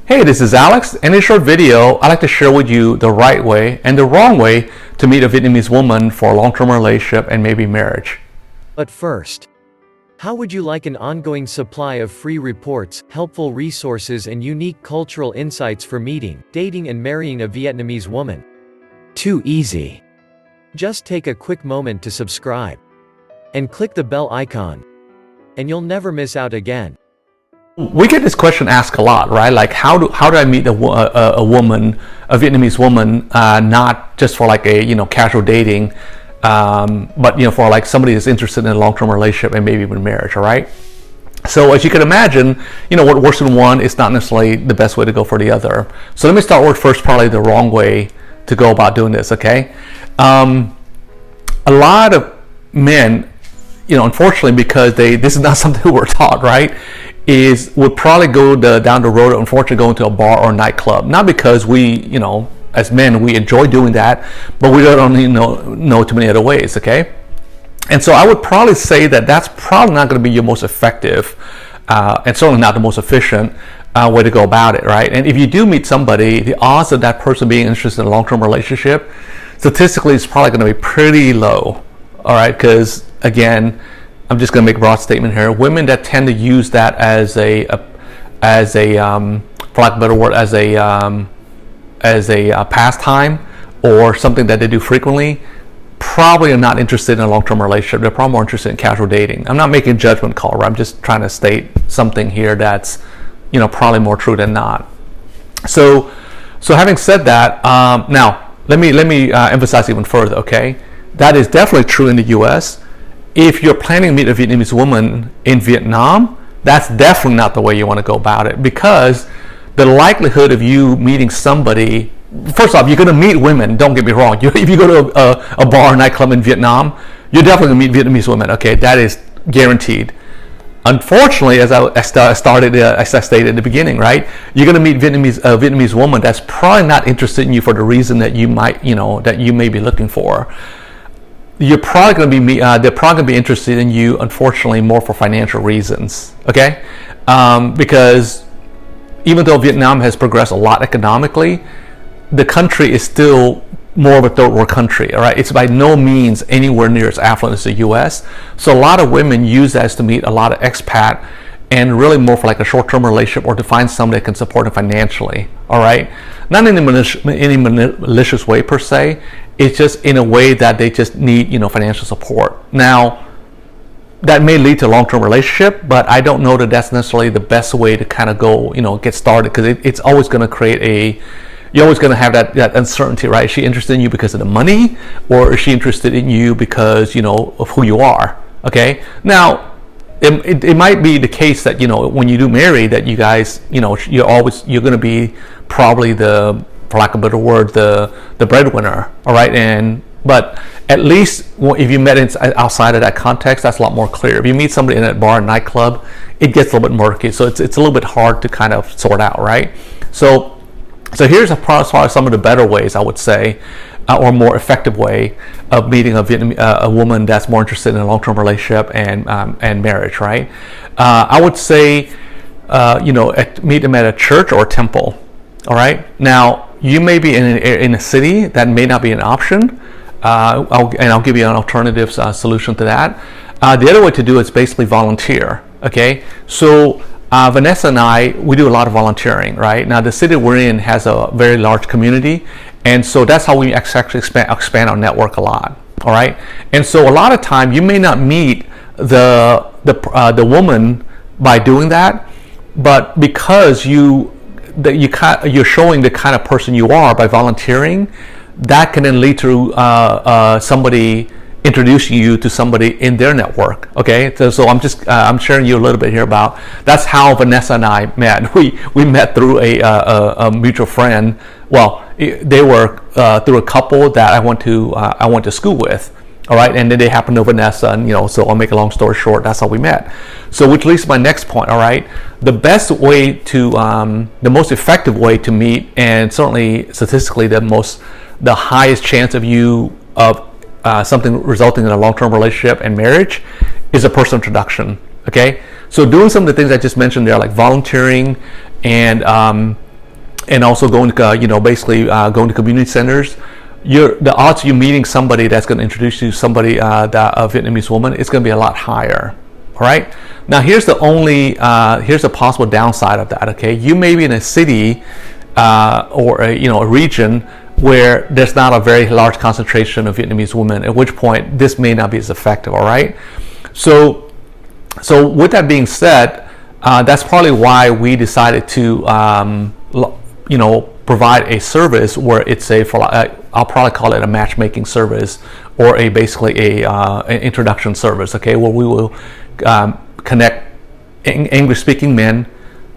Hey, this is Alex. In this short video, I'd like to share with you the right way and the wrong way to meet a Vietnamese woman for a long-term relationship and maybe marriage. But first, how would you like an ongoing supply of free reports, helpful resources and unique cultural insights for meeting, dating and marrying a Vietnamese woman? Too easy. Just take a quick moment to subscribe and click the bell icon, and you'll never miss out again. We get this question asked a lot, right? Like, how do I meet a woman, a Vietnamese woman, not just for like a casual dating, but for like somebody that's interested in a long-term relationship and maybe even marriage, all right? So as you can imagine, what works in one is not necessarily the best way to go for the other. So let me start with first, probably the wrong way to go about doing this, okay? A lot of men, unfortunately, because this is not something we're taught, right? Would probably go down the road, unfortunately, going to a bar or a nightclub. Not because we, as men, we enjoy doing that, but we don't only know too many other ways, okay? And so I would probably say that that's probably not going to be your most effective, and certainly not the most efficient way to go about it, right? And if you do meet somebody, the odds of that person being interested in a long-term relationship, statistically, is probably going to be pretty low, all right? Because, again, I'm just going to make a broad statement here. Women that tend to use that as a for lack of a better word, as a pastime or something that they do frequently, probably are not interested in a long-term relationship. They're probably more interested in casual dating. I'm not making a judgment call, right? I'm just trying to state something here that's, probably more true than not. So having said that, now let me emphasize even further. Okay, that is definitely true in the U.S. If you're planning to meet a Vietnamese woman in Vietnam, that's definitely not the way you want to go about it, because the likelihood of you meeting somebody, first off, you're going to meet women, don't get me wrong. If you go to a bar or nightclub in Vietnam, you're definitely going to meet Vietnamese women, okay? That is guaranteed. Unfortunately, as I stated at the beginning, right? You're going to meet a Vietnamese woman that's probably not interested in you for the reason that you might, that you may be looking for. You're probably going to be they're probably going to be interested in you, unfortunately, more for financial reasons, okay? Because even though Vietnam has progressed a lot economically, the country is still more of a third world country, all right? It's by no means anywhere near as affluent as the U.S. So a lot of women use that to meet a lot of expat, and really more for like a short-term relationship or to find somebody that can support them financially, all right? Not in any malicious way per se. It's just in a way that they just need, financial support. Now, that may lead to a long-term relationship, but I don't know that that's necessarily the best way to kind of go, get started, because it's always going to create you're always going to have that uncertainty, right? Is she interested in you because of the money, or is she interested in you because, of who you are, okay? Now, it might be the case that, when you do marry, that you guys, you're going to be probably for lack of a better word, the breadwinner, all right? But at least if you met outside of that context, that's a lot more clear. If you meet somebody in a bar and nightclub, it gets a little bit murky. So it's a little bit hard to kind of sort out, right? So here's some of the better ways, I would say, or more effective way of meeting a woman that's more interested in a long-term relationship and marriage, right? I would say, meet them at a church or a temple, all right? Now, you may be in a city that may not be an option, I'll give you an alternative solution to that. The other way to do it is basically volunteer, okay? So Vanessa and we do a lot of volunteering, right? Now, the city we're in has a very large community, and so that's how we actually expand our network a lot, all right? And so a lot of time, you may not meet the woman by doing that, but because you're showing the kind of person you are by volunteering, that can then lead to somebody introducing you to somebody in their network, okay? So I'm sharing you a little bit here about, that's how Vanessa and I met. We met through a mutual friend. Well, they were through a couple that I went to school with, all right? And then they happened to know Vanessa, and so I'll make a long story short, that's how we met. So which leads to my next point, all right? The best way to, the most effective way to meet, and certainly statistically the highest chance of something resulting in a long-term relationship and marriage, is a personal introduction, okay? So doing some of the things I just mentioned there, like volunteering and and also going to basically going to community centers, the odds of you meeting somebody that's going to introduce you to somebody that a Vietnamese woman is going to be a lot higher. All right. Now here's the possible downside of that. Okay, you may be in a city or a region where there's not a very large concentration of Vietnamese women, at which point this may not be as effective. All right. So with that being said, that's probably why we decided to provide a service where it's I'll probably call it a matchmaking service, or basically an introduction service. Okay, where we will connect English-speaking men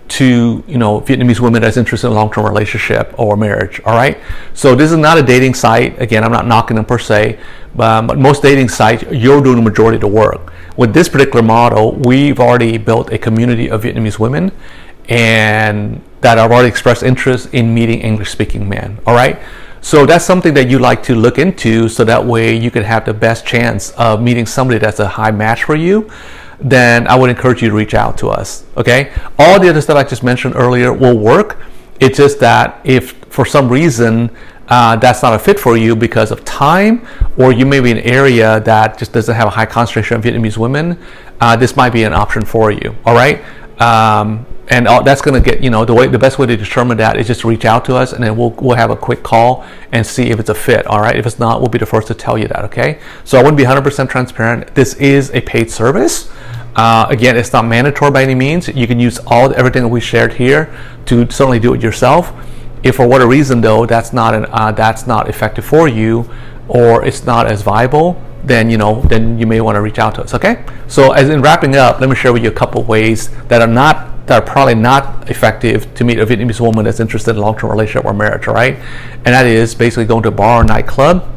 to Vietnamese women that's interested in a long-term relationship or marriage. All right, so this is not a dating site. Again, I'm not knocking them per se, but most dating sites, you're doing the majority of the work. With this particular model, we've already built a community of Vietnamese women and that have already expressed interest in meeting English-speaking men. All right, so that's something that you like to look into, so that way you can have the best chance of meeting somebody that's a high match for you. Then I would encourage you to reach out to us. Okay, all the other stuff I just mentioned earlier will work. It's just that if for some reason that's not a fit for you because of time, or you may be in an area that just doesn't have a high concentration of Vietnamese women, this might be an option for you. All right, and that's going to get the best way to determine that is just to reach out to us, and then we'll have a quick call and see if it's a fit. All right, if it's not, we'll be the first to tell you that. Okay, so I want to be 100% transparent. This is a paid service. Again, it's not mandatory by any means. You can use everything that we shared here to certainly do it yourself. If for whatever reason though that's not effective for you, or it's not as viable, then you may want to reach out to us. Okay, so as in wrapping up, let me share with you a couple of ways that are probably not effective to meet a Vietnamese woman that's interested in a long-term relationship or marriage. All right, and that is basically going to a bar or nightclub.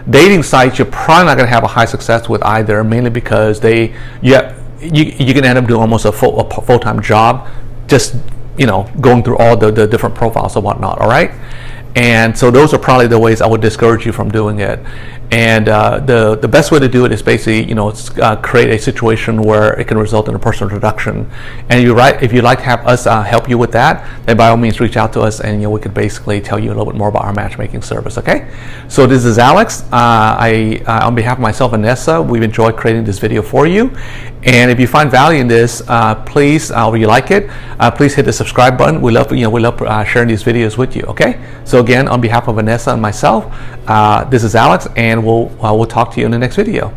Dating sites, you're probably not going to have a high success with either, mainly because you can end up doing almost a full-time job, just going through all the different profiles and whatnot. All right, and so those are probably the ways I would discourage you from doing it. And the best way to do it is basically create a situation where it can result in a personal introduction. And if you'd like to have us help you with that, then by all means reach out to us, and we could basically tell you a little bit more about our matchmaking service. Okay, so this is Alex. On behalf of myself and Nessa, we've enjoyed creating this video for you. And if you find value in this, please, or you like it, please hit the subscribe button. We love sharing these videos with you. Okay, so again, on behalf of Vanessa and myself, this is Alex, and we'll talk to you in the next video.